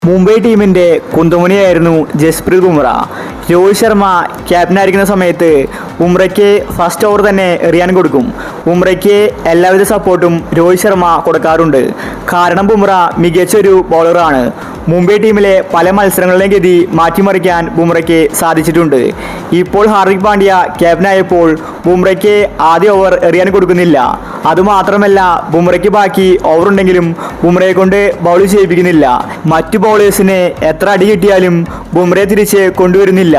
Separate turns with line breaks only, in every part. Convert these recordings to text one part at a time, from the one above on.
മുംബൈ ടീമിൻ്റെ കുന്തമുനയായിരുന്നു ജസ്പ്രീത് ബുംറ. രോഹിത് ശർമ്മ ക്യാപ്റ്റനായിരിക്കുന്ന സമയത്ത് ബുംറയ്ക്ക് first over തന്നെ എറിയാൻ കൊടുക്കും. ബുംറയ്ക്ക് എല്ലാവിധ സപ്പോർട്ടും രോഹിത് ശർമ്മ കൊടുക്കാറുണ്ട്. കാരണം ബുംറ മികച്ചൊരു ബൗളറാണ്. മുംബൈ ടീമിലെ പല മത്സരങ്ങളിലെയും ഗതി മാറ്റിമറിക്കാൻ ബുംറയ്ക്ക് സാധിച്ചിട്ടുണ്ട്. ഇപ്പോൾ ഹാർദിക് പാണ്ഡ്യ ക്യാപ്റ്റനായപ്പോൾ ബുംറയ്ക്ക് ആദ്യ ഓവർ എറിയാൻ കൊടുക്കുന്നില്ല. അതുമാത്രമല്ല, ബുംറയ്ക്ക് ബാക്കി ഓവർ ഉണ്ടെങ്കിലും ബുംറയെ കൊണ്ട് ബൗൾ ചെയ്യിപ്പിക്കുന്നില്ല. മറ്റു ബൗളേഴ്സിന് എത്ര അടി കിട്ടിയാലും ബുംറയെ തിരിച്ച് കൊണ്ടുവരുന്നില്ല.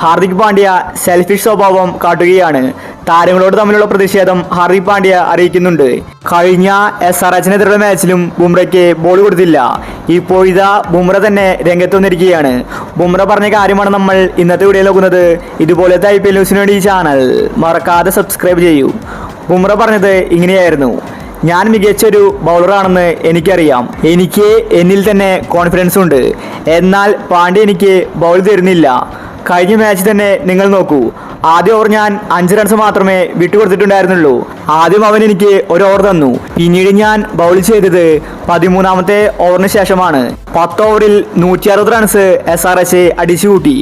ഹാർദിക് പാണ്ഡ്യ സെൽഫിഷ് സ്വഭാവം കാട്ടുകയാണ്. താരങ്ങളോട് തമ്മിലുള്ള പ്രതിഷേധം ഹാർദിക് പാണ്ഡ്യ അറിയിക്കുന്നുണ്ട്. കഴിഞ്ഞ SRHനെതിരെയുള്ള മാച്ചിലും ബുംറയ്ക്ക് ബോൾ കൊടുത്തില്ല. ഇപ്പോഴിതാ ബുംറ തന്നെ രംഗത്ത് വന്നിരിക്കുകയാണ്. ബുംറ പറഞ്ഞ കാര്യമാണ് നമ്മൾ ഇന്നത്തെ വീഡിയോയിൽ നോക്കുന്നത്. ഇതുപോലത്തെ IPL ന്യൂസിന് വേണ്ടി ഈ ചാനൽ മറക്കാതെ സബ്സ്ക്രൈബ് ചെയ്യൂ. ബുംറ പറഞ്ഞത് ഇങ്ങനെയായിരുന്നു: ഞാൻ മികച്ചൊരു ബൗളറാണെന്ന് എനിക്കറിയാം. എനിക്ക് എന്നിൽ തന്നെ കോൺഫിഡൻസ് ഉണ്ട്. എന്നാൽ പാണ്ഡ്യ എനിക്ക് ബൗൾ തരുന്നില്ല. കഴിഞ്ഞ മാച്ച് തന്നെ നിങ്ങൾ നോക്കൂ. ആദ്യ ഓവർ ഞാൻ 5 റൺസ് മാത്രമേ വിട്ടുകൊടുത്തിട്ടുണ്ടായിരുന്നുള്ളൂ. ആദ്യം അവൻ എനിക്ക് ഒരു ഓവർ തന്നു. പിന്നീട് ഞാൻ ബൗൾ ചെയ്തത് 13ാമത്തെ ഓവറിന് ശേഷമാണ്. 10 ഓവറിൽ 160 റൺസ് SRH അടിച്ചുകൂട്ടി.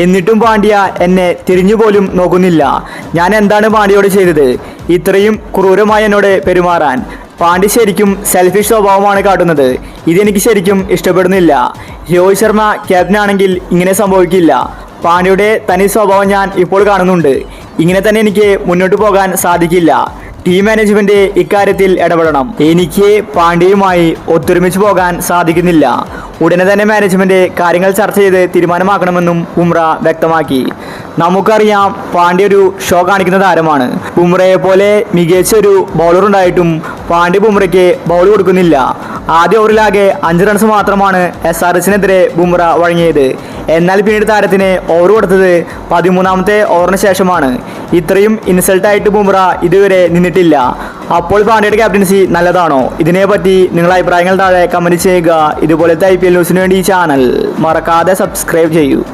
എന്നിട്ടും പാണ്ഡ്യ എന്നെ തിരിഞ്ഞു പോലും നോക്കുന്നില്ല. ഞാൻ എന്താണ് പാണ്ഡ്യയോട് ചെയ്തത്? ഇത്രയും ക്രൂരമായി എന്നോട് പെരുമാറാൻ. പാണ്ഡ്യ ശരിക്കും സെൽഫിഷ് സ്വഭാവമാണ് കാട്ടുന്നത്. ഇതെനിക്ക് ശരിക്കും ഇഷ്ടപ്പെടുന്നില്ല. രോഹിത് ശർമ്മ ക്യാപ്റ്റനാണെങ്കിൽ ഇങ്ങനെ സംഭവിക്കില്ല. പാണ്ഡ്യയുടെ തനി സ്വഭാവം ഞാൻ ഇപ്പോൾ കാണുന്നുണ്ട്. ഇങ്ങനെ തന്നെ എനിക്ക് മുന്നോട്ട് പോകാൻ സാധിക്കില്ല. ടീം മാനേജ്മെന്റ് ഇക്കാര്യത്തിൽ ഇടപെടണം. എനിക്ക് പാണ്ഡ്യയുമായി ഒത്തൊരുമിച്ച് പോകാൻ സാധിക്കുന്നില്ല. ഉടനെ തന്നെ മാനേജ്മെന്റ് കാര്യങ്ങൾ ചർച്ച ചെയ്ത് തീരുമാനമാക്കണമെന്നും ബുംറ വ്യക്തമാക്കി. നമുക്കറിയാം, പാണ്ഡ്യ ഒരു ഷോ കാണിക്കുന്ന താരമാണ്. ബുംറയെ പോലെ മികച്ചൊരു ബൗളർ ഉണ്ടായിട്ടും പാണ്ഡ്യ ബുംറയ്ക്ക് ബൗൾ കൊടുക്കുന്നില്ല. ആദ്യ ഓവറിലാകെ 5 റൺസ് മാത്രമാണ് SRHനെതിരെ ബുംറ വഴങ്ങിയത്. എന്നാൽ പിന്നീട് താരത്തിന് ഓവർ കൊടുത്തത് 13ാമത്തെ ഓവറിന് ശേഷമാണ്. ഇത്രയും ഇൻസൾട്ടായിട്ട് ബുംറ ഇതുവരെ നിന്നിട്ടില്ല. അപ്പോൾ പാണ്ഡ്യയുടെ ക്യാപ്റ്റൻസി നല്ലതാണോ? ഇതിനെപ്പറ്റി നിങ്ങളുടെ അഭിപ്രായങ്ങൾ താഴെ കമന്റ് ചെയ്യുക. ഇതുപോലത്തെ IPL ന്യൂസിന് വേണ്ടി ഈ ചാനൽ മറക്കാതെ സബ്സ്ക്രൈബ് ചെയ്യൂ.